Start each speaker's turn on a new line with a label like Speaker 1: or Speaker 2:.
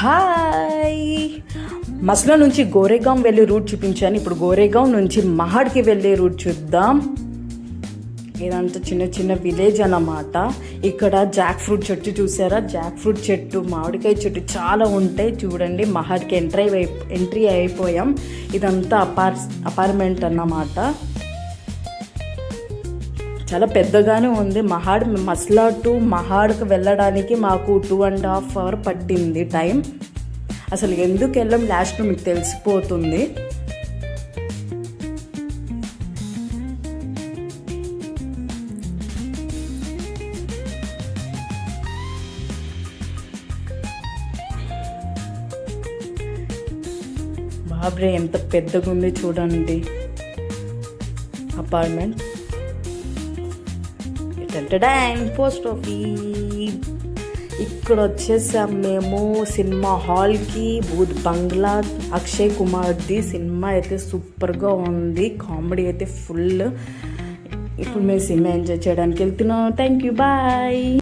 Speaker 1: Hi, మస్లో నుంచి గోరేగాం వెళ్ళే route చూపించాను. ఇప్పుడు గోరేగాం నుంచి మహాడ్కి వెళ్ళే రూట్ చూద్దాం. ఇదంతా చిన్న చిన్న విలేజ్ అన్నమాట. ఇక్కడ జాక్ ఫ్రూట్ చెట్టు చూసారా? జాక్ ఫ్రూట్ చెట్టు, మామిడికాయ చెట్టు చాలా ఉంటాయి. చూడండి, మహాడ్కి ఎంట్రీ అయిపోయాం. ఇదంతా అపార్ట్మెంట్ అన్నమాట. చాలా పెద్దగానే ఉంది. మస్లా టు మహాడ్కి వెళ్ళడానికి మాకు 2.5 hours పట్టింది టైం. అసలు ఎందుకు వెళ్ళాం లాస్ట్లో మీకు తెలిసిపోతుంది. బాబ్రే, ఎంత పెద్దగా ఉంది చూడండి అపార్ట్మెంట్. Post office. ఇక్కడ వచ్చేసాం మేము సినిమా హాల్కి. భూత్ బంగ్లా, అక్షయ్ కుమార్ది సినిమా అయితే సూపర్గా ఉంది. కామెడీ అయితే ఫుల్. ఇప్పుడు మేము సినిమా ఎంజాయ్ చేయడానికి వెళ్తున్నాం. Thank you, bye.